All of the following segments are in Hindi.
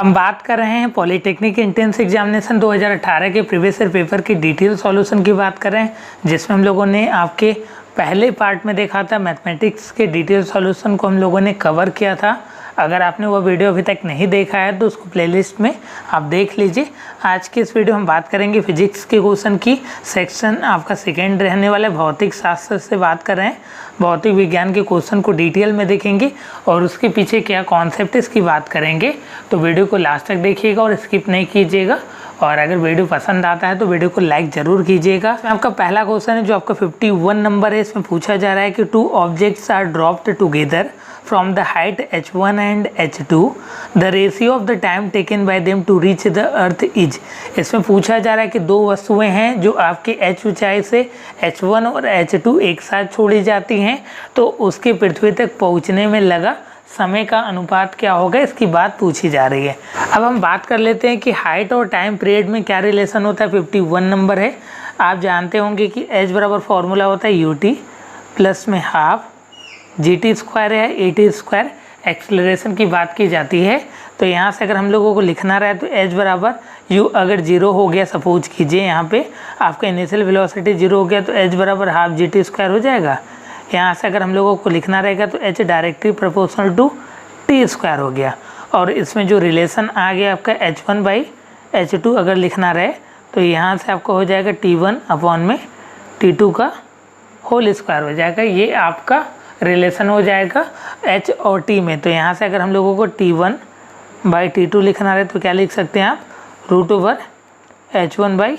हम बात कर रहे हैं पॉलिटेक्निक एंट्रेंस एग्जामिनेशन 2018 के प्रीवियस ईयर पेपर की डिटेल सॉल्यूशन की बात कर रहे हैं, जिसमें हम लोगों ने आपके पहले पार्ट में देखा था मैथमेटिक्स के डिटेल सॉल्यूशन को हम लोगों ने कवर किया था। अगर आपने वो वीडियो अभी तक नहीं देखा है तो उसको प्लेलिस्ट में आप देख लीजिए। आज की इस वीडियो हम बात करेंगे फिजिक्स के क्वेश्चन की। सेक्शन आपका सेकेंड रहने वाला भौतिक शास्त्र से बात कर रहे हैं। भौतिक विज्ञान के क्वेश्चन को डिटेल में देखेंगे और उसके पीछे क्या कॉन्सेप्ट है इसकी बात करेंगे। तो वीडियो को लास्ट तक देखिएगा और स्किप नहीं कीजिएगा। और अगर वीडियो पसंद आता है तो वीडियो को लाइक ज़रूर कीजिएगा। आपका पहला क्वेश्चन है जो आपका 51 नंबर है। इसमें पूछा जा रहा है कि two objects are dropped together from the height h1 and h2 the ratio of the time taken by them to reach the earth is। इसमें पूछा जा रहा है कि दो वस्तुएं हैं जो आपके h ऊंचाई से h1 और h2 एक साथ छोड़ी जाती हैं, तो उसके पृथ्वी तक पहुंचने में लगा समय का अनुपात क्या होगा, इसकी बात पूछी जा रही है। अब हम बात कर लेते हैं कि हाइट और टाइम पीरियड में क्या रिलेशन होता है। 51 नंबर है। आप जानते होंगे कि h बराबर फॉर्मूला होता है ut प्लस में हाफ gt स्क्वायर है 80 स्क्वायर। एक्सेलरेशन की बात की जाती है, तो यहाँ से अगर हम लोगों को लिखना रहे तो h बराबर u अगर 0 हो गया, सपोज कीजिए यहाँ पे आपका इनिशियल वेलोसिटी 0 हो गया तो h बराबर हाफ gt स्क्वायर हो जाएगा। यहाँ से अगर हम लोगों को लिखना रहेगा तो h directly proportional to t square हो गया। और इसमें जो रिलेशन आ गया आपका h1 बाई h2 अगर लिखना रहे तो यहाँ से आपका हो जाएगा t1 अपॉन में t2 का होल स्क्वायर हो जाएगा। ये आपका रिलेशन हो जाएगा h और t में। तो यहाँ से अगर हम लोगों को t1 बाई t2 लिखना रहे तो क्या लिख सकते हैं आप, root over h1 by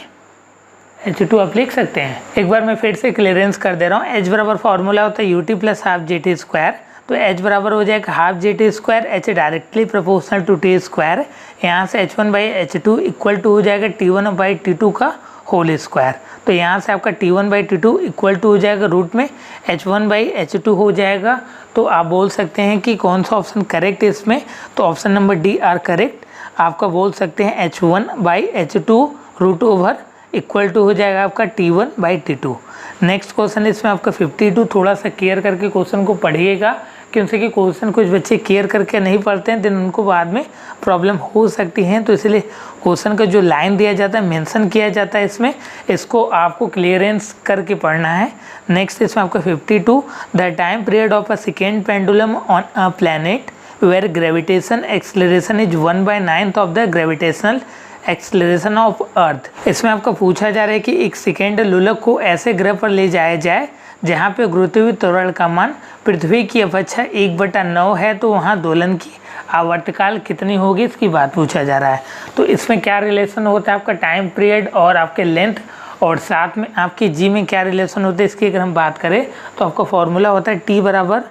h2 आप लिख सकते हैं। एक बार मैं फिर से क्लियरेंस कर दे रहा हूँ। h बराबर फॉर्मूला होता है ut plus half gt square, तो h बराबर हो जाएगा half gt square, h directly proportional to t square. यहाँ से h1 by h2 equal to हो जाएगा t1 बाई t2 का होल स्क्वायर। तो यहाँ से आपका t1 by t2 equal to हो जाएगा रूट में h1 बाई h2 हो जाएगा। तो आप बोल सकते हैं कि कौन सा ऑप्शन करेक्ट है इसमें, तो option number D are correct. आपका बोल सकते हैं h1 by h2 root over equal to हो जाएगा आपका t1 by t2। Next question इसमें आपका 52। थोड़ा सा केयर करके क्वेश्चन को पढ़िएगा, क्योंकि क्वेश्चन कुछ बच्चे केयर करके नहीं पढ़ते हैं, देन उनको बाद में प्रॉब्लम हो सकती है। तो इसलिए क्वेश्चन का जो लाइन दिया जाता है, मेंशन किया जाता है इसमें, इसको आपको क्लियरेंस करके पढ़ना है। नेक्स्ट इसमें आपका 52। The time period of a second pendulum on a planet where gravitation acceleration is 1/9 of the gravitational acceleration of earth. इसमें आपका पूछा जा रहा है कि एक सेकेंड लोलक को ऐसे ग्रह पर ले जाया जाए जहाँ पे गुरुत्वीय त्वरण का मान पृथ्वी की अपेक्षा 1/9 है, तो वहाँ दोलन की आवर्तकाल कितनी होगी, इसकी बात पूछा जा रहा है। तो इसमें क्या रिलेशन होता है आपका टाइम पीरियड और आपके लेंथ, और साथ में आपकी जी में क्या रिलेशन होता है, इसकी अगर हम बात करें तो आपका फॉर्मूला होता है t बराबर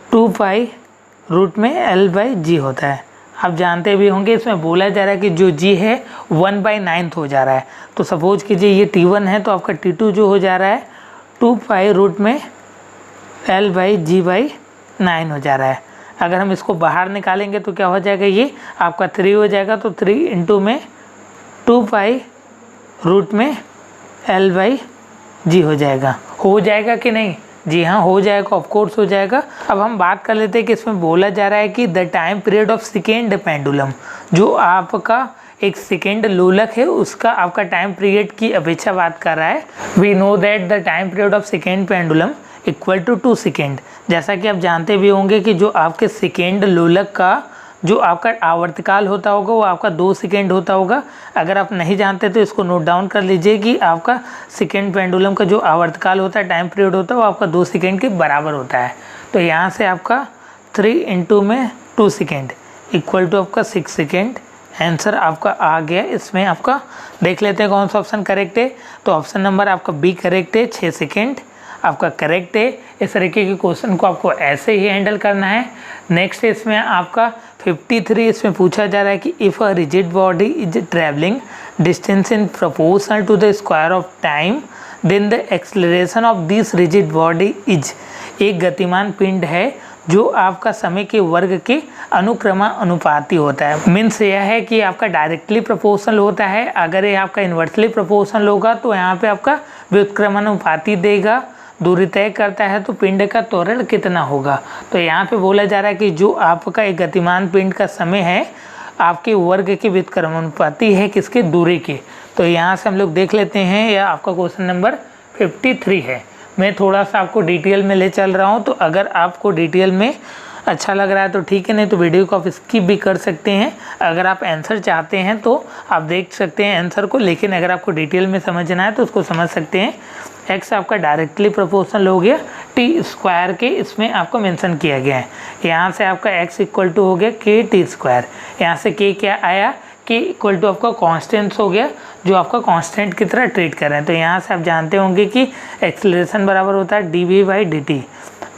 2 पाई रूट में l बाई जी होता है। आप जानते भी होंगे इसमें बोला जा रहा है कि जो g है 1/9 हो जा रहा है। तो सपोज कीजिए ये t1 है तो आपका t2 जो हो जा रहा है 2 पाई रूट में l बाई जी बाई 9 हो जा रहा है। अगर हम इसको बाहर निकालेंगे तो क्या हो जाएगा, ये आपका 3 हो जाएगा। तो 3 इंटू में 2 पाई रूट में l बाई जी हो जाएगा कि नहीं, जी हाँ हो जाएगा, ऑफ कोर्स हो जाएगा। अब हम बात कर लेते हैं कि इसमें बोला जा रहा है कि the time period of second pendulum, जो आपका एक सेकेंड लोलक है उसका आपका टाइम पीरियड की अपेक्षा बात कर रहा है। We know that the time period of second pendulum equal to 2 second. जैसा कि आप जानते भी होंगे कि जो आपके सेकेंड लोलक का जो आपका आवर्तकाल होता होगा वो आपका 2 सेकेंड होता होगा। अगर आप नहीं जानते तो इसको नोट डाउन कर लीजिए कि आपका सेकेंड पेंडुलम का जो आवर्तकाल होता है, टाइम पीरियड होता है, वो आपका 2 सेकेंड के बराबर होता है। तो यहाँ से आपका 3 इंटू में 2 सेकेंड इक्वल टू आपका 6 सेकेंड। आंसर आपका आ गया। इसमें आपका देख लेते हैं कौन सा ऑप्शन करेक्ट है। तो ऑप्शन नंबर आपका बी करेक्ट है, 6 सेकेंड आपका करेक्ट है। इस तरीके के क्वेश्चन को आपको ऐसे ही हैंडल करना है। नेक्स्ट इसमें आपका 53। इसमें पूछा जा रहा है कि if a rigid body is travelling distance in proportional to the square of time then the acceleration of this rigid body is. एक गतिमान पिंड है जो आपका समय के वर्ग के अनुक्रमानुपाती होता है। मीन्स यह है कि आपका डायरेक्टली प्रोपोर्शनल होता है। अगर ये आपका इन्वर्सली प्रोपोर्शनल होगा तो यहाँ पे आपका व्युत्क्रमानुपाती देगा। दूरी तय करता है तो पिंड का त्वरण कितना होगा। तो यहाँ पे बोला जा रहा है कि जो आपका एक गतिमान पिंड का समय है आपके वर्ग के व्युत्क्रमानुपाती है किसके, दूरी के। तो यहाँ से हम लोग देख लेते हैं, यह आपका क्वेश्चन नंबर 53 है। मैं थोड़ा सा आपको डिटेल में ले चल रहा हूँ, तो अगर आपको डिटेल में अच्छा लग रहा है तो ठीक है, नहीं तो वीडियो को आप स्किप भी कर सकते हैं। अगर आप आंसर चाहते हैं तो आप देख सकते हैं आंसर को, लेकिन अगर आपको डिटेल में समझना है तो उसको समझ सकते हैं। एक्स आपका डायरेक्टली प्रोपोर्शनल हो गया टी स्क्वायर के, इसमें आपको मेंशन किया गया है। यहाँ से आपका एक्स इक्वल टू हो गया के टी स्क्वायर, यहाँ से के क्या आया, के इक्वल टू आपका कॉन्स्टेंट्स हो गया, जो आपका कांस्टेंट की तरह ट्रीट कर रहे हैं। तो यहाँ से आप जानते होंगे कि एक्सेलरेशन बराबर होता है D V by D T.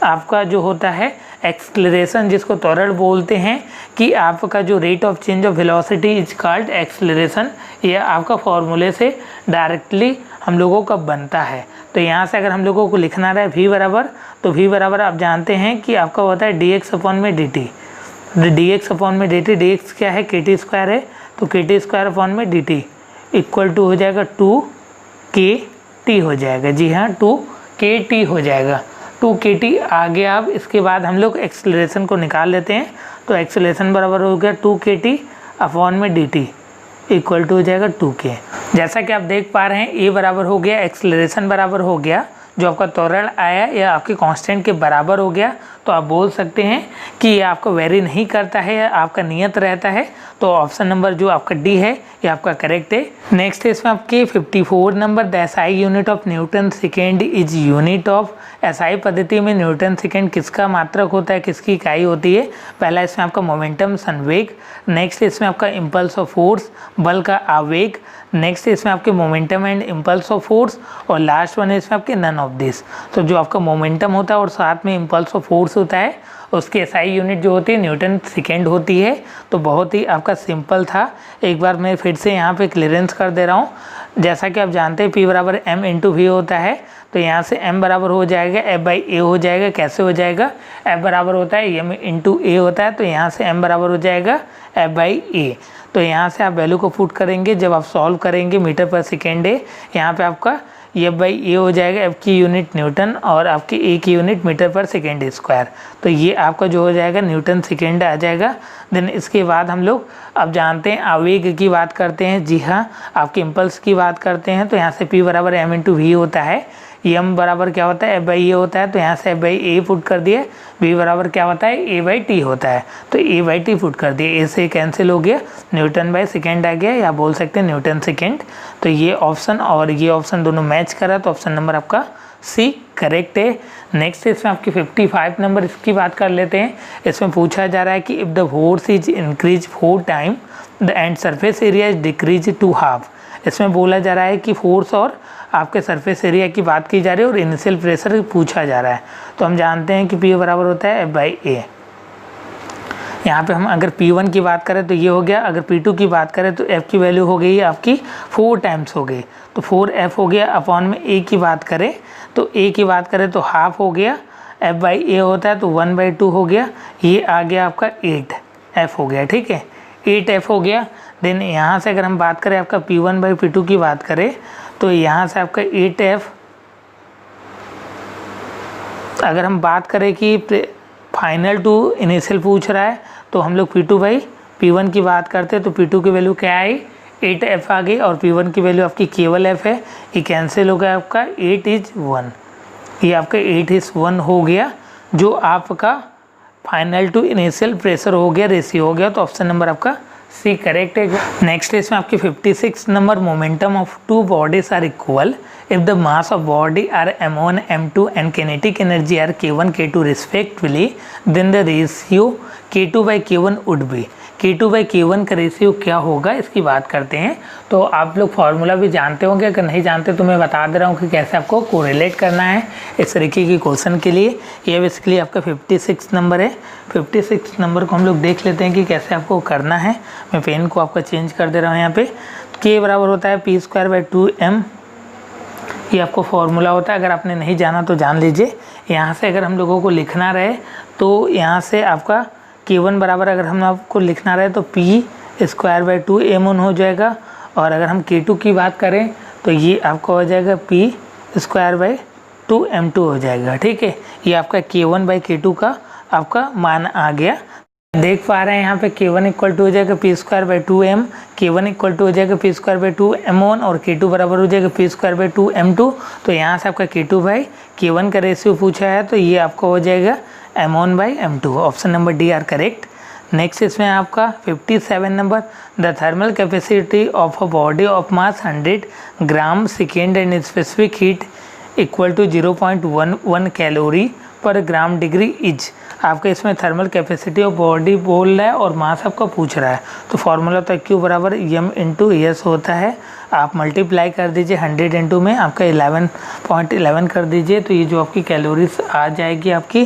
आपका जो होता है एक्सेलरेशन, जिसको त्वरण बोलते हैं, कि आपका जो rate of change of velocity is called acceleration, यह आपका फॉर्मूले से डायरेक्टली हम लोगों का बनता है। तो यहाँ से अगर हम लोगों को लिखना रहा है v बराबर, तो v बराबर आप जानते हैं कि आपका होता है डी एक्स अपॉन में D T. D x upon में डी टी, डी एक्स क्या है, के टी स्क्वायर है, तो के टी स्क्वायर अपॉन में डी टी इक्वल टू हो जाएगा 2kt हो जाएगा। जी हाँ, 2kt हो जाएगा। 2kt आ गया। अब इसके बाद हम लोग एक्सेलरेशन को निकाल लेते हैं। तो एक्सेलरेशन बराबर हो गया 2kt अपॉन में dt इक्वल टू हो जाएगा 2k। जैसा कि आप देख पा रहे हैं, a बराबर हो गया, एक्सेलरेशन बराबर हो गया, जो आपका त्वरण आया या आपके कांस्टेंट के बराबर हो गया। तो आप बोल सकते हैं कि ये आपको वेरी नहीं करता है, या आपका नियत रहता है। तो ऑप्शन नंबर जो आपका डी है ये आपका करेक्ट है। नेक्स्ट है इसमें आपके 54 number, the SI unit of Newton second is unit of. SI पद्धति में न्यूटन सेकेंड किसका मात्रक होता है, किसकी इकाई होती है। पहला इसमें आपका मोमेंटम संवेग, नेक्स्ट इसमें आपका इम्पल्स ऑफ फोर्स बल का आवेग, नेक्स्ट इसमें आपके momentum and impulse of force, और लास्ट वन है इसमें आपके नन ऑफ दिस। तो जो आपका मोमेंटम होता है और साथ में इम्पल्स ऑफ फोर्स होता है, उसकी एसआई यूनिट जो होती है न्यूटन सेकेंड होती है। तो बहुत ही आपका सिंपल था। एक बार मैं फिर से यहाँ पे क्लियरेंस कर दे रहा हूँ। जैसा कि आप जानते हैं P बराबर m इंटू वी होता है, तो यहाँ से m बराबर हो जाएगा f बाई ए हो जाएगा। कैसे हो जाएगा, f बराबर होता है m इंटू ए होता है, तो यहाँ से m बराबर हो जाएगा f बाई ए। तो यहाँ से आप वैल्यू को पुट करेंगे, जब आप सॉल्व करेंगे मीटर पर सेकेंड है, यहाँ पे आपका एफ बाई ए हो जाएगा, एफ की यूनिट न्यूटन और आपकी ए की unit metre per second square. तो ये आपका जो हो जाएगा न्यूटन सेकेंड आ जाएगा। देन इसके बाद हम लोग अब जानते हैं आवेग की बात करते हैं। जी हाँ, आपके इम्पल्स की बात करते हैं। तो यहाँ से P बराबर m इंटू वी होता है, m बराबर क्या होता है f बाई ए होता है, तो यहाँ से f बाई ए पुट कर दिए। v बराबर क्या होता है a बाई टी होता है, तो a बाई टी पुट कर दिए। a से कैंसिल हो गया, न्यूटन बाई सेकेंड आ गया, या बोल सकते हैं न्यूटन सेकेंड। तो ये ऑप्शन और ये ऑप्शन दोनों मैच करा, तो ऑप्शन नंबर आपका सी करेक्ट है। नेक्स्ट इसमें आपकी 55 नंबर, इसकी बात कर लेते हैं। इसमें पूछा जा रहा है कि if the force is increase 4 time the and surface area is decrease to half. इसमें बोला जा रहा है कि फोर्स और आपके सरफेस एरिया की बात की जा रही है और इनिशियल प्रेशर पूछा जा रहा है। तो हम जानते हैं कि P बराबर होता है F बाई ए। यहाँ पे हम अगर P1 की बात करें तो ये हो गया, अगर P2 की बात करें तो F की वैल्यू हो गई आपकी 4 टाइम्स हो गई, तो 4F हो गया। अपॉन में A की बात करें तो A की बात करें तो हाफ हो गया, F बाई ए होता है तो 1/2 हो गया। ये आ गया आपका 8F हो गया, ठीक है, 8F हो गया। देन यहाँ से अगर हम बात करें आपका P1 बाई P2 की बात करें तो यहाँ से आपका 8F, अगर हम बात करें कि फाइनल टू इनिशियल पूछ रहा है तो हम लोग P2 बाई P1 की बात करते हैं, तो P2 की वैल्यू क्या आई, 8F आ गई, और P1 की वैल्यू आपकी केवल F है, ये कैंसिल हो गया आपका 8 इज 1, ये आपका 8 इज 1 हो गया, जो आपका फाइनल टू इनिशियल प्रेशर हो गया, रेशियो हो गया। तो ऑप्शन नंबर आपका सी करेक्ट है। नेक्स्ट इसमें आपकी 56 number, momentum of two bodies are equal if the mass of body are m1 m2 and kinetic energy are k1 k2 respectively, then the ratio k2 by k1 would be. k2 by k1 का रेशियो क्या होगा, इसकी बात करते हैं। तो आप लोग फार्मूला भी जानते होंगे, अगर नहीं जानते तो मैं बता दे रहा हूँ कि कैसे आपको कोरिलेट करना है इस तरीके की क्वेश्चन के लिए। ये बेसिकली आपका 56 नंबर है। 56 नंबर को हम लोग देख लेते हैं कि कैसे आपको करना है। मैं पेन को आपका चेंज कर दे रहा हूँ। यहाँ पे k बराबर होता है P स्क्वायर बाई 2m, ये आपको फार्मूला होता है, अगर आपने नहीं जाना तो जान लीजिए। यहाँ से अगर हम लोगों को लिखना रहे तो यहाँ से आपका K1 बराबर अगर हम आपको लिखना रहे तो P स्क्वायर बाई 2m1 हो जाएगा, और अगर हम K2 की बात करें तो ये आपका हो जाएगा P स्क्वायर बाई 2m2 हो जाएगा, ठीक है। ये आपका K1 बाई K2 का आपका मान आ गया। देख पा रहे हैं यहाँ पे K1 इक्वल टू हो जाएगा P square by 2m, K1 equal to हो जाएगा पी स्क्वायर बाई 2m1 और K2 बराबर हो जाएगा पी स्क्वायर बाई 2m2। तो यहाँ से आपका K2 बाई K1 का रेशियो पूछा है, तो ये आपका हो जाएगा m1 by m2। Option number D are correct. Next इसमें आपका 57 number, the thermal capacity of a body of mass 100 gram second and specific heat equal to 0.11 calorie per gram degree is. आपका इसमें थर्मल कैपेसिटी ऑफ बॉडी बोल रहा है और मास आपका पूछ रहा है, तो फॉर्मूला तो Q बराबर m इंटू एस होता है। आप मल्टीप्लाई कर दीजिए 100 इंटू में आपका 11.11 कर दीजिए, तो ये जो आपकी कैलोरीज आ जाएगी आपकी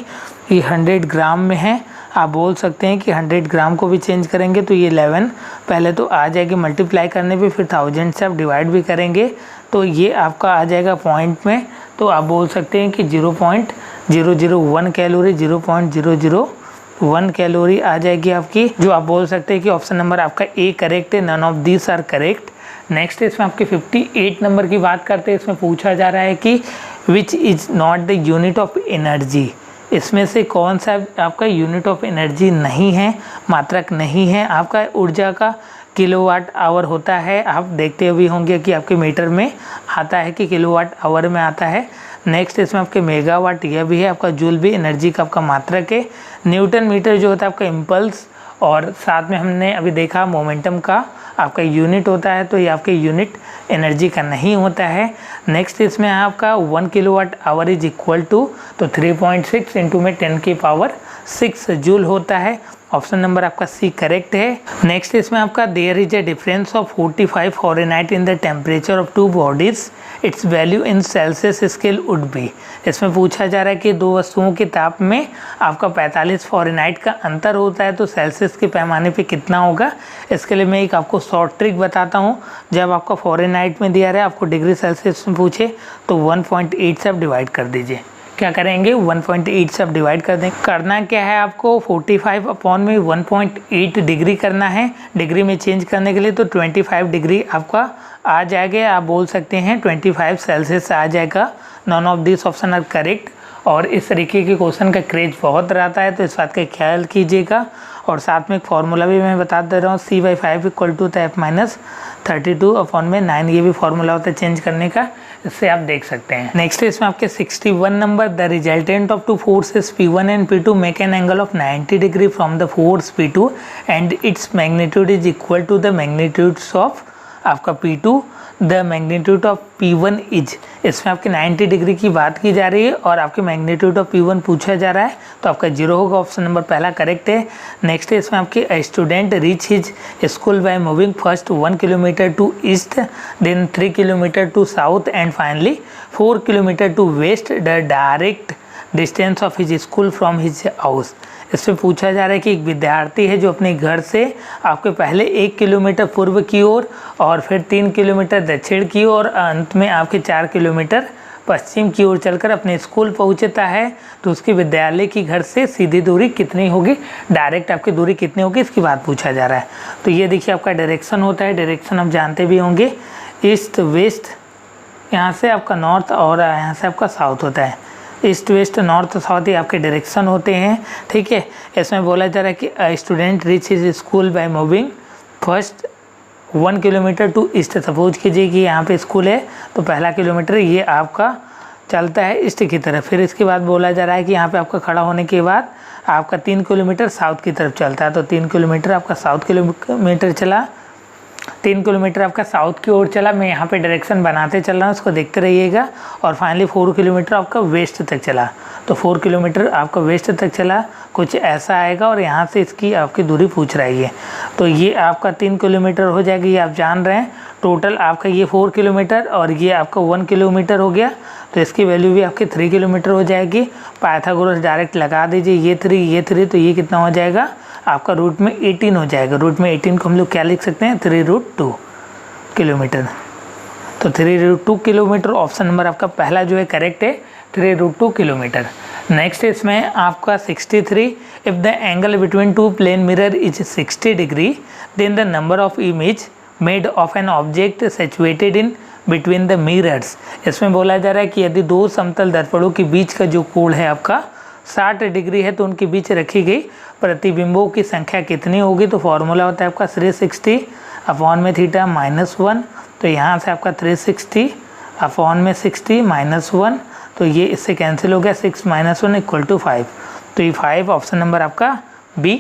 ये 100 ग्राम में है। आप बोल सकते हैं कि 100 ग्राम को भी चेंज करेंगे तो ये 11 पहले तो आ जाएगी मल्टीप्लाई करने पे, फिर 1000 से आप डिवाइड भी करेंगे तो ये आपका आ जाएगा पॉइंट में। तो आप बोल सकते हैं कि 0.001 कैलोरी 0.001 कैलोरी आ जाएगी आपकी, जो आप बोल सकते हैं कि ऑप्शन नंबर आपका ए करेक्ट है। None of this are correct. Next इसमें आपके 58 नंबर की बात करते हैं। इसमें पूछा जा रहा है कि which is not the unit of energy. इसमें से कौन सा आपका यूनिट ऑफ एनर्जी नहीं है, मात्रक नहीं है। आपका ऊर्जा का किलोवाट आवर होता है, आप देखते हुए होंगे कि आपके मीटर में आता है कि किलोवाट आवर में आता है। नेक्स्ट इसमें आपके मेगावाट यह भी है, आपका जूल भी एनर्जी का आपका मात्रक है। न्यूटन मीटर जो होता है आपका इम्पल्स, और साथ में हमने अभी देखा मोमेंटम का आपका यूनिट होता है, तो ये आपके यूनिट एनर्जी का नहीं होता है। नेक्स्ट इसमें आपका 1 kilowatt hour is equal to, तो 3.6 इंटू में 10 की पावर 6 जूल होता है। ऑप्शन नंबर आपका सी करेक्ट है। नेक्स्ट इसमें आपका there is a difference of 45 Fahrenheit in the temperature of two bodies, its value in Celsius scale would be. इसमें पूछा जा रहा है कि दो वस्तुओं के ताप में आपका 45 फॉरेनहाइट का अंतर होता है, तो सेल्सियस के पैमाने पे कितना होगा। इसके लिए मैं एक आपको शॉर्ट ट्रिक बताता हूँ। जब आपका फॉरेनहाइट में दिया रहा है, आपको डिग्री सेल्सियस में पूछे, तो 1.8 से आप डिवाइड कर दीजिए। क्या करेंगे 1.8 से आप डिवाइड कर देंगे। करना क्या है आपको 45 अपॉन में 1.8 डिग्री करना है। डिग्री में चेंज करने के लिए तो 25 डिग्री आपका आ जाएगा। आप बोल सकते हैं 25 सेल्सियस आ जाएगा। None of this option are correct. और इस तरीके के क्वेश्चन का क्रेज बहुत रहता है, तो इस बात का ख्याल कीजिएगा। और साथ में एक फार्मूला भी मैं बता दे रहा हूँ, C/5 equal to F-32 upon में 9, ये भी फार्मूला होता है चेंज करने का, इससे आप देख सकते हैं। नेक्स्ट इसमें आपके 61 number, the resultant of two forces P1 and P2 make an angle of 90 degree from the force P2 and its magnitude is equal to the magnitudes of आपका P2 the magnitude of P1 is. इसमें आपके 90 डिग्री की बात की जा रही है और आपके मैग्नीट्यूड ऑफ P1 पूछा जा रहा है, तो आपका 0 होगा। ऑप्शन नंबर पहला करेक्ट है। नेक्स्ट है इसमें आपके student reach his school by moving first 1 kilometre to east, then 3 kilometre to south and finally 4 kilometre to west, the direct distance of his school from his house. इसमें पूछा जा रहा है कि एक विद्यार्थी है जो अपने घर से आपके पहले 1 किलोमीटर पूर्व की ओर और फिर 3 किलोमीटर दक्षिण की ओर, अंत में आपके 4 किलोमीटर पश्चिम की ओर चलकर अपने स्कूल पहुंचता है, तो उसके विद्यालय की घर से सीधी दूरी कितनी होगी, डायरेक्ट आपकी दूरी कितनी होगी, इसकी बात पूछा जा रहा है। तो ये देखिए आपका डायरेक्शन होता है, डायरेक्शन आप जानते भी होंगे, ईस्ट वेस्ट, यहाँ से आपका नॉर्थ और यहाँ से आपका साउथ होता है। ईस्ट वेस्ट नॉर्थ साउथ ही आपके डायरेक्शन होते हैं, ठीक है। इसमें बोला जा रहा है कि student reach his school by moving first 1 kilometre to east. Suppose कीजिए कि यहाँ पे स्कूल है, तो पहला किलोमीटर ये आपका चलता है ईस्ट की तरफ। फिर इसके बाद बोला जा रहा है कि यहाँ पे आपका खड़ा होने के बाद आपका 3 किलोमीटर साउथ की तरफ चलता है, तो 3 किलोमीटर आपका साउथ किलोमीटर चला, 3 किलोमीटर आपका साउथ की ओर चला। मैं यहाँ पे डायरेक्शन बनाते चल रहा हूँ, उसको देखते रहिएगा। और फाइनली 4 किलोमीटर आपका वेस्ट तक चला, तो 4 किलोमीटर आपका वेस्ट तक चला, कुछ ऐसा आएगा। और यहाँ से इसकी आपकी दूरी पूछ रही है, तो ये आपका 3 किलोमीटर हो जाएगी, ये आप जान रहे हैं। टोटल आपका ये 4 किलोमीटर और ये आपका 1 किलोमीटर हो गया, तो इसकी वैल्यू भी आपकी 3 किलोमीटर हो जाएगी। पाइथागोरस डायरेक्ट लगा दीजिए, ये 3 तो ये कितना हो जाएगा आपका रूट में 18 हो जाएगा। रूट में 18 को हम लोग क्या लिख सकते हैं 3√2 किलोमीटर, तो 3√2 किलोमीटर ऑप्शन नंबर आपका पहला जो है करेक्ट है, 3√2 किलोमीटर। नेक्स्ट इसमें आपका 63, if the angle between two plane mirror is 60 degree then the number of image made of an object situated in between the mirrors. इसमें बोला जा रहा है कि यदि दो समतल दर्पणों के बीच का जो कोण है आपका 60 डिग्री है तो उनके बीच रखी गई प्रतिबिंबों की संख्या कितनी होगी। तो फॉर्मूला होता है आपका 360 अपॉन में थीटा -1। तो यहाँ से आपका 360 अपॉन में 60 -1, तो ये इससे कैंसिल हो गया, 6 - 1 = 5। तो ये 5 ऑप्शन नंबर आपका बी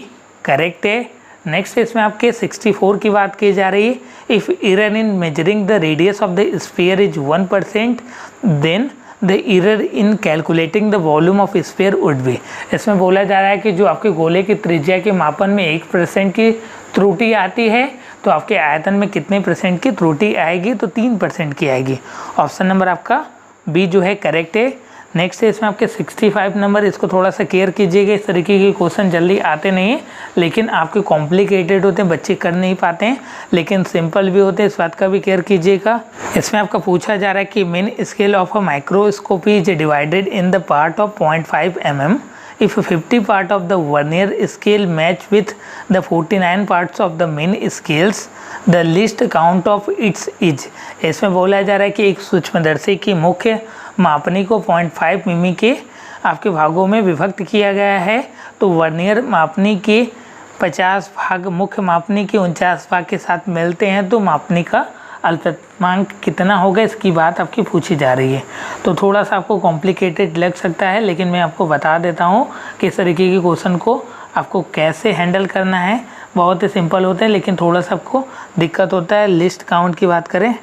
करेक्ट है। नेक्स्ट इसमें आपके 64 की बात की जा रही है। If error in measuring the radius of the sphere is 1%, then the error in calculating the volume of sphere would be. इसमें बोला जा रहा है कि जो आपके गोले की त्रिज्या के मापन में 1% की त्रुटि आती है तो आपके आयतन में कितने % की त्रुटि आएगी। तो 3% की आएगी। ऑप्शन नंबर आपका बी जो है करेक्ट है। नेक्स्ट है इसमें आपके 65 नंबर, इसको थोड़ा सा केयर कीजिएगा। इस तरीके के क्वेश्चन जल्दी आते नहीं हैं, लेकिन आपके कॉम्प्लिकेटेड होते हैं, बच्चे कर नहीं पाते हैं, लेकिन सिंपल भी होते हैं, इस बात का भी केयर कीजिएगा। इसमें आपका पूछा जा रहा है कि mean scale of a microscope is divided in the part of 0.5 mm if 50 part of the vernier scale match with the 49 parts of the main scales, the least count of its is। इसमें बोला जा रहा है कि एक सूक्ष्मदर्शी की मुख्य मापनी को 0.5 मिमी के आपके भागों में विभक्त किया गया है। तो वर्नियर मापनी के 50 भाग मुख्य मापनी के 49 भाग के साथ मिलते हैं, तो मापनी का अल्पतमांक कितना होगा, इसकी बात आपकी पूछी जा रही है। तो थोड़ा सा आपको कॉम्प्लिकेटेड लग सकता है, लेकिन मैं आपको बता देता हूँ कि इस तरीके के क्वेश्चन को आपको कैसे हैंडल करना है। बहुत ही सिंपल होते हैं, लेकिन थोड़ा सा आपको दिक्कत होता है। लिस्ट काउंट की बात करें,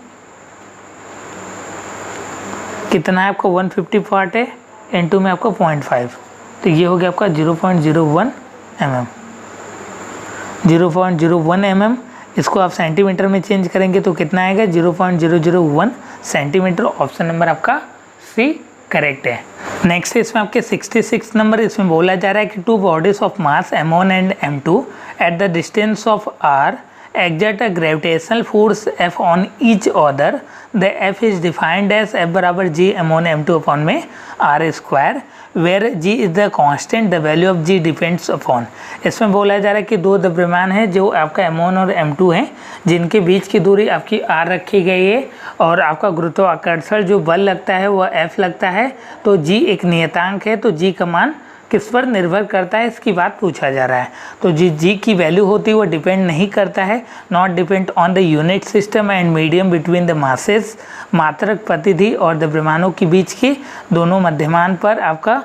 कितना है आपको 150 पार्ट है, इनटू में आपको 0.5, तो ये हो गया आपका 0.01 mm। 0.01 mm इसको आप सेंटीमीटर में चेंज करेंगे तो कितना आएगा, 0.001 सेंटीमीटर। ऑप्शन नंबर आपका सी करेक्ट है। नेक्स्ट इसमें आपके 66 नंबर, इसमें बोला जा रहा है कि 2 bodies of mass m1 and m2 at the distance of r exert a gravitational force F on each other. The F is defined as F बराबर G m1 m2 अपॉन में r square, where G is the constant, the value of G depends upon। इसमें बोला जा रहा है कि 2 द्रव्यमान है जो आपका m1 और m2 हैं, जिनके बीच की दूरी आपकी r रखी गई है, और आपका गुरुत्वाकर्षण जो बल लगता है वह F लगता है। तो G एक नियतांक है, तो G का मान किस पर निर्भर करता है, इसकी बात पूछा जा रहा है। तो जी की वैल्यू होती है वो डिपेंड नहीं करता है, not depend on the unit system and medium between the masses. मात्रक प्रतिधि और द्रव्यमानों के बीच की दोनों मध्यमान पर आपका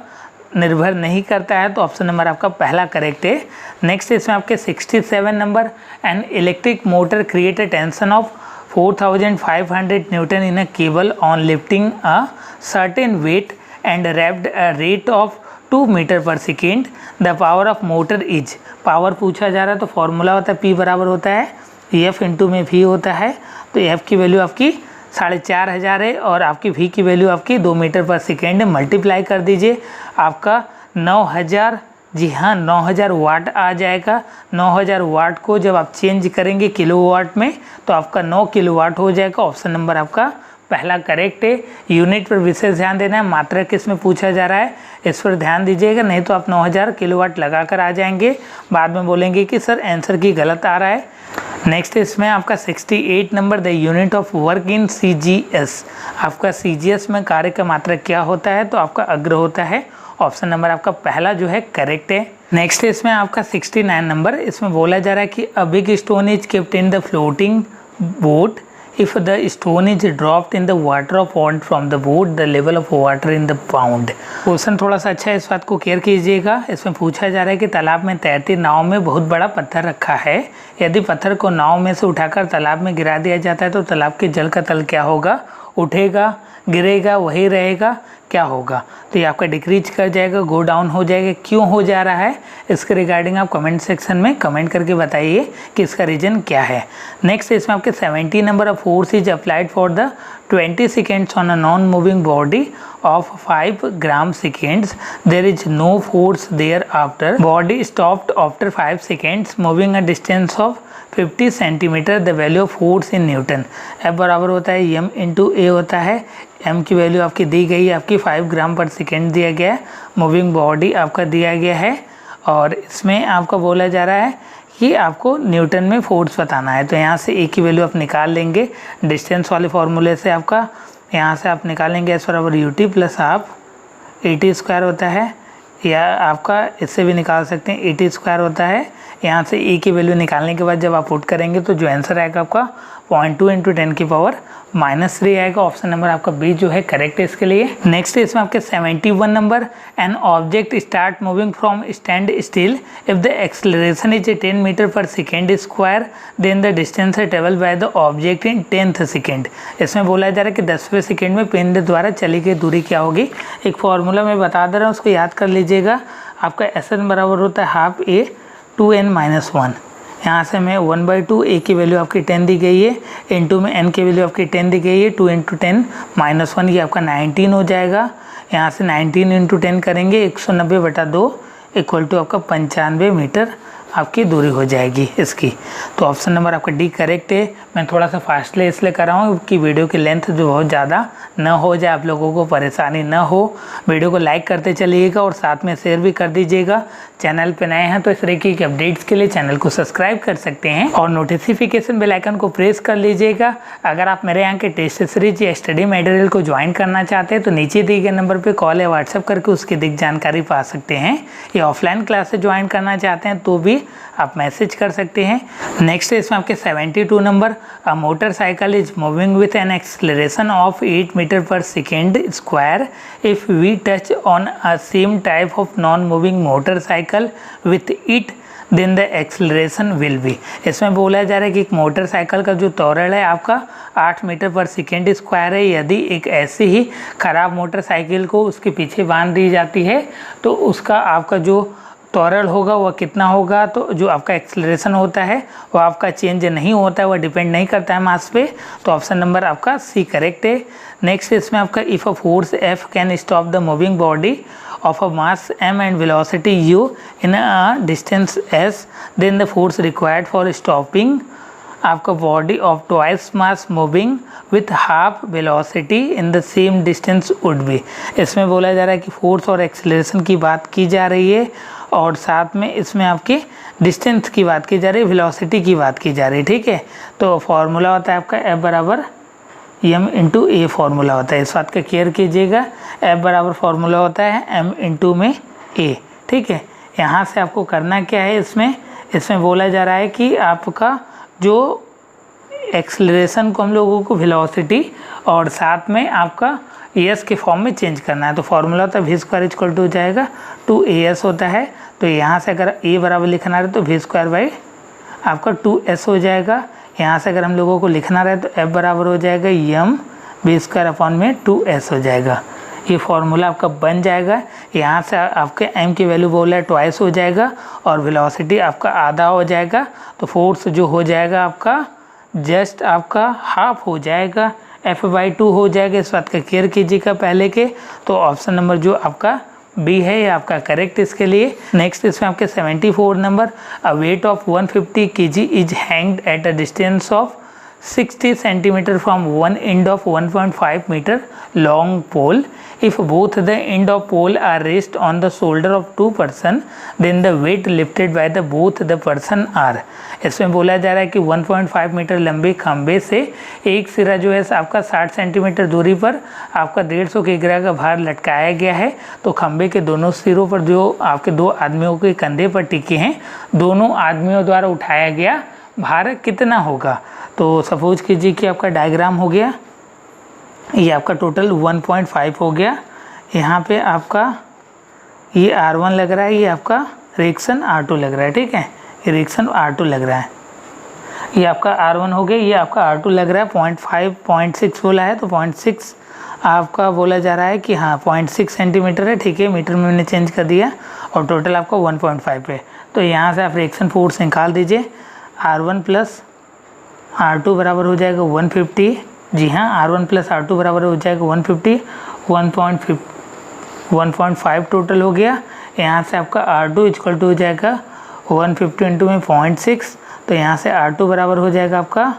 निर्भर नहीं करता है। तो ऑप्शन नंबर आपका पहला करेक्ट है। नेक्स्ट इसमें आपके 67 number, an electric motor create a tension of 4500 newton in a cable on lifting a certain weight and wrapped a rate of 2 metre per second. The power of motor is, power पूछा जा रहा है तो फॉर्मूला होता है P बराबर होता है F इंटू में V होता है। तो F की वैल्यू आपकी 4500 है और आपकी V की वैल्यू आपकी 2 मीटर पर सेकेंड है। मल्टीप्लाई कर दीजिए, आपका 9000, जी हाँ 9000 वाट आ जाएगा। 9000 वाट को जब आप चेंज करेंगे किलोवाट में तो आपका 9 किलोवाट हो जाएगा। ऑप्शन नंबर आपका पहला करेक्ट है। यूनिट पर विशेष ध्यान देना है, मात्रा किस में पूछा जा रहा है इस पर ध्यान दीजिएगा, नहीं तो आप 9000 किलोवाट लगा कर आ जाएंगे, बाद में बोलेंगे कि सर आंसर की गलत आ रहा है। नेक्स्ट इसमें आपका 68 number, the unit of work in CGS। आपका CGS में कार्य का मात्रा क्या होता है, तो आपका अग्र होता है। ऑप्शन नंबर आपका पहला जो है करेक्ट है। नेक्स्ट इसमें आपका 69 नंबर, इसमें बोला जा रहा है कि a big stone is kept in the floating boat if the stone is dropped in the water of pond from the boat, the level of water in the pond। Question थोड़ा सा अच्छा है, इस बात को केयर कीजिएगा। इसमें पूछा जा रहा है कि तालाब में तैरती नाव में बहुत बड़ा पत्थर रखा है, यदि पत्थर को नाव में से उठाकर तालाब में गिरा दिया जाता है तो तालाब के जल का तल क्या होगा, उठेगा, गिरेगा, वही रहेगा, क्या होगा। तो ये आपका डिक्रीज कर जाएगा, गो डाउन हो जाएगा। क्यों हो जा रहा है इसके रिगार्डिंग आप कमेंट सेक्शन में कमेंट करके बताइए कि इसका रीजन क्या है। नेक्स्ट इसमें आपके 70 number of force is applied for the 20 seconds on a non-moving body of 5 gram seconds. There is no force thereafter. Body stopped after 5 seconds moving a distance of 50 centimetre. The value of force in newton, F बराबर होता है M इंटू A होता है। M की वैल्यू आपकी दी गई है, आपकी 5 ग्राम पर सेकेंड दिया गया है। मूविंग बॉडी आपका दिया गया है और इसमें आपका बोला जा रहा है कि आपको न्यूटन में फोर्स बताना है। तो यहाँ से A की वैल्यू आप निकाल लेंगे डिस्टेंस वाले फार्मूले से। आपका यहाँ से आप निकालेंगे S बराबर UT प्लस आप AT स्क्वायर होता है या आपका इससे भी निकाल सकते हैं, 80 स्क्वायर होता है। यहाँ से ए की वैल्यू निकालने के बाद जब आप पुट करेंगे तो जो आंसर आएगा आपका 0.2 × 10⁻³ आएगा। ऑप्शन नंबर आपका बी जो है करेक्ट है इसके लिए। नेक्स्ट है इसमें आपके 71 number, an object start moving from stand still if the acceleration is 10 मीटर/सेकेंड² then the distance travel by the object in 10th second. इसमें बोला जा रहा है कि 10वें सेकेंड में पिंड द्वारा चली गई दूरी क्या होगी। एक फॉर्मूला मैं बता दे रहा हूँ, उसको याद कर लीजिएगा। आपका SN बराबर होता है ½ A 2n-1। यहाँ से मैं 1/2 A की वैल्यू आपकी 10 दी गई है, इनटू में n की वैल्यू आपकी 10 दी गई है, 2 × 10⁻1 ये आपका 19 हो जाएगा। यहाँ से 19 × 10 करेंगे 190/2 = आपका 95 मीटर आपकी दूरी हो जाएगी इसकी। तो ऑप्शन नंबर आपका डी करेक्ट है। मैं थोड़ा सा फास्टली इसलिए कर रहा हूँ कि वीडियो की लेंथ जो बहुत ज़्यादा न हो जाए, आप लोगों को परेशानी न हो। वीडियो को लाइक करते चलिएगा और साथ में शेयर भी कर दीजिएगा। चैनल पे नए हैं तो इस तरीके की अपडेट्स के लिए चैनल को सब्सक्राइब कर सकते हैं और नोटिफिकेशन बेल आइकन को प्रेस कर लीजिएगा। अगर आप मेरे यहाँ के टेस्ट सीरीज या स्टडी मटेरियल को ज्वाइन करना चाहते हैं तो नीचे दिए गए नंबर पर कॉल या व्हाट्सएप करके उसकी दिख जानकारी पा सकते हैं। या ऑफलाइन क्लास से ज्वाइन करना चाहते हैं तो भी आप मैसेज कर सकते हैं। नेक्स्ट है इसमें आपके 72 number, a motorcycle is moving with an acceleration of 8 मीटर/सेकेंड² if we touch on a same type of non moving motorcycle with it then the acceleration will be. इसमें बोला जा रहा है कि एक मोटरसाइकिल का जो त्वरण है आपका 8 मीटर/सेकेंड² है। यदि एक ऐसी ही खराब मोटरसाइकिल को उसके पीछे बांध दी जाती है तो उसका आपका जो त्वरण होगा वह कितना होगा। तो जो आपका एक्सेलरेशन होता है वो आपका चेंज नहीं होता है, वह डिपेंड नहीं करता है मास पे। तो ऑप्शन नंबर आपका सी करेक्ट है। नेक्स्ट इसमें आपका if a force F can stop the moving body of a mass m and velocity u in a distance s then the force required for stopping आपका body of twice mass moving with half velocity in the same distance would be. इसमें बोला जा रहा है कि फोर्स और एक्सेलरेशन की बात की जा रही है और साथ में इसमें आपकी डिस्टेंस की बात की जा रही है, वेलोसिटी की बात की जा रही है। ठीक है, तो फॉर्मूला होता है आपका F बराबर m × a फॉर्मूला होता है। इस बात का केयर कीजिएगा। F बराबर फॉर्मूला होता है m × में a। ठीक है, यहाँ से आपको करना क्या है, इसमें बोला जा रहा है कि आपका जो एक्सेलरेशन को हम लोगों को वेलोसिटी और साथ में आपका एस के फॉर्म में चेंज करना है। तो फॉर्मूला होता है v² हो जाएगा 2as होता है। तो यहाँ से अगर a बराबर लिखना है तो v² आपका 2s हो जाएगा। यहाँ से अगर हम लोगों को लिखना रहे तो f बराबर हो जाएगा m v²/2s हो जाएगा। ये फॉर्मूला आपका बन जाएगा। यहाँ से आपके m की वैल्यू बोला है ट्वाइस हो जाएगा और वेलोसिटी आपका आधा हो जाएगा। तो फोर्स जो हो जाएगा आपका जस्ट आपका हाफ हो जाएगा, F/2 हो जाएगा। इस बात का केयर कीजिएगा पहले के। तो ऑप्शन नंबर जो आपका बी है ये आपका करेक्ट इसके लिए। नेक्स्ट इसमें आपके 74 number, a weight of 150 kg is hanged at a distance of 60 cm from one end of 1.5 meter long pole. If both the end of pole are raised on the shoulder of two person, then the weight lifted by the both the person are. इसमें बोला जा रहा है कि 1.5 मीटर लंबे खंबे से एक सिरा जो है आपका 60 सेंटीमीटर दूरी पर आपका 150 किग्रा का भार लटकाया गया है। तो खंबे के दोनों सिरों पर जो आपके दो आदमियों के कंधे पर टिके हैं, दोनों आदमियों द्वारा उठाया गया भार कितना होगा। तो सपोज कीजिए कि आपका डायग्राम हो गया, ये आपका टोटल 1.5 हो गया। यहाँ पे आपका ये R1 लग रहा है, ये आपका रिएक्शन R2 लग रहा है। ठीक है, ये रिएक्शन R2 लग रहा है, ये आपका R1 हो गया, ये आपका R2 लग रहा है। 0.5 0.6 बोला है तो 0.6 आपका बोला जा रहा है कि हाँ 0.6 सेंटीमीटर है। ठीक है, मीटर में मैंने चेंज कर दिया और टोटल आपका 1.5 है। तो यहाँ से आप रिएक्शन फोर्स निकाल दीजिए। R1 प्लस R2 बराबर हो जाएगा 150। जी हाँ, R1 प्लस R2 बराबर हो जाएगा 150। 1.5 टोटल हो गया। यहाँ से आपका R2 इक्वल टू हो जाएगा 150 इंटू में 0.6। तो यहाँ से R2 बराबर हो जाएगा आपका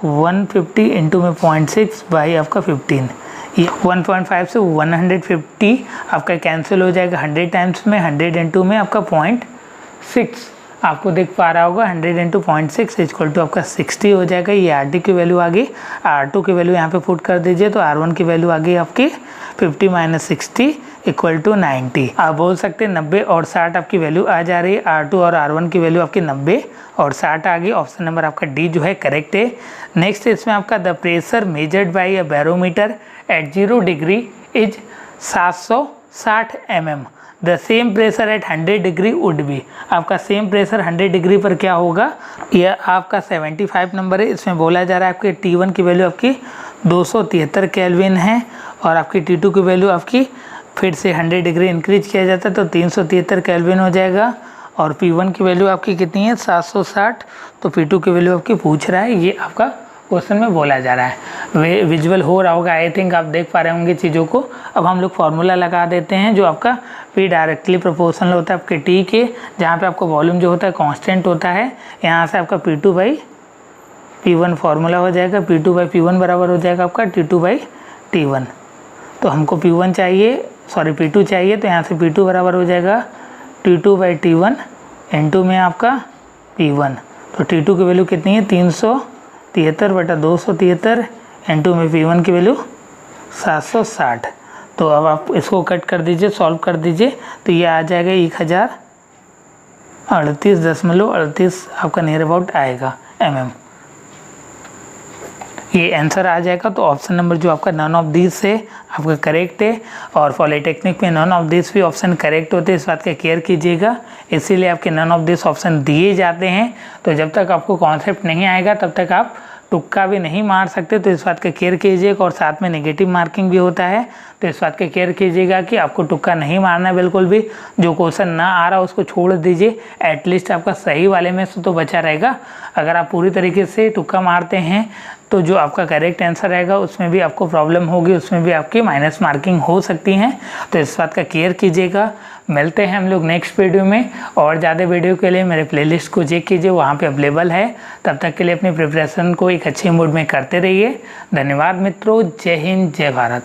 150 इंटू में 0.6 बाई आपका 15। ये 1.5 से 150 आपका कैंसिल हो जाएगा 100 टाइम्स में। 100 इंटू में आपका 0.6 आपको दिख पा रहा होगा। 100 इंटू 0.6 इक्वल टू आपका 60 हो जाएगा। ये R2 की वैल्यू आ गई। R2 की वैल्यू यहाँ पे पुट कर दीजिए तो R1 की वैल्यू आ गई आपकी 50 - 60 इक्वल टू 90। आप बोल सकते हैं 90 और 60 आपकी वैल्यू आ जा रही है। R2 और R1 की वैल्यू आपकी 90 और 60 आ गई। ऑप्शन नंबर आपका डी जो है करेक्ट है। नेक्स्ट इसमें आपका the pressure measured by a barometer at 0 degree is 760 mm। The same pressure at 100 degree would be. आपका सेम प्रेशर 100 डिग्री पर क्या होगा, यह आपका 75 नंबर है। इसमें बोला जा रहा है आपके T1 की वैल्यू आपकी 273 केल्विन है और आपकी T2 की वैल्यू आपकी फिर से 100 डिग्री इंक्रीज किया जाता है तो 373 केल्विन हो जाएगा। और P1 की वैल्यू आपकी कितनी है 760। तो P2 की वैल्यू आपकी पूछ रहा है, ये आपका क्वेश्चन में बोला जा रहा है। वे विजुअल हो रहा होगा, आई थिंक आप देख पा रहे होंगे चीज़ों को। अब हम लोग फार्मूला लगा देते हैं जो आपका P डायरेक्टली प्रोपोर्शनल होता है आपके T के, जहाँ पे आपका वॉल्यूम जो होता है कांस्टेंट होता है। यहाँ से आपका P2/P1 फार्मूला हो जाएगा। P2/P1 बराबर हो जाएगा आपका T2/T1। तो हमको P1 चाहिए, सॉरी P2 चाहिए, तो यहाँ से P2 बराबर हो जाएगा T2/T1 इनटू में आपका P1। तो T2 की वैल्यू कितनी है 373/273 इनटू में P1 की वैल्यू 760। तो अब आप इसको कट कर दीजिए, सॉल्व कर दीजिए, तो ये आ जाएगा 1038.38 आपका नियर अबाउट आएगा mm। ये आंसर आ जाएगा। तो ऑप्शन नंबर जो आपका नन ऑफ दिस है आपका करेक्ट है। और पॉलिटेक्निक में नन ऑफ दिस भी ऑप्शन करेक्ट होते हैं, इस बात का केयर कीजिएगा। इसीलिए आपके नन ऑफ दिस ऑप्शन दिए जाते हैं। तो जब तक आपको कॉन्सेप्ट नहीं आएगा तब तक आप तुक्का भी नहीं मार सकते, तो इस बात का केयर कीजिएगा। और साथ में नेगेटिव मार्किंग भी होता है, तो इस बात का केयर कीजिएगा कि आपको तुक्का नहीं मारना बिल्कुल भी। जो क्वेश्चन ना आ रहा उसको छोड़ दीजिए, एटलीस्ट आपका सही वाले में से तो बचा रहेगा। अगर आप पूरी तरीके से तुक्का मारते हैं तो जो आपका करेक्ट आंसर रहेगा उसमें भी आपको प्रॉब्लम होगी, उसमें भी आपकी माइनस मार्किंग हो सकती हैं। तो इस बात का केयर कीजिएगा। मिलते हैं हम लोग नेक्स्ट वीडियो में। और ज़्यादा वीडियो के लिए मेरे प्लेलिस्ट को चेक कीजिए, वहाँ पे अवेलेबल है। तब तक के लिए अपनी प्रिपरेशन को एक अच्छे मूड में करते रहिए। धन्यवाद मित्रों, जय हिंद, जय भारत।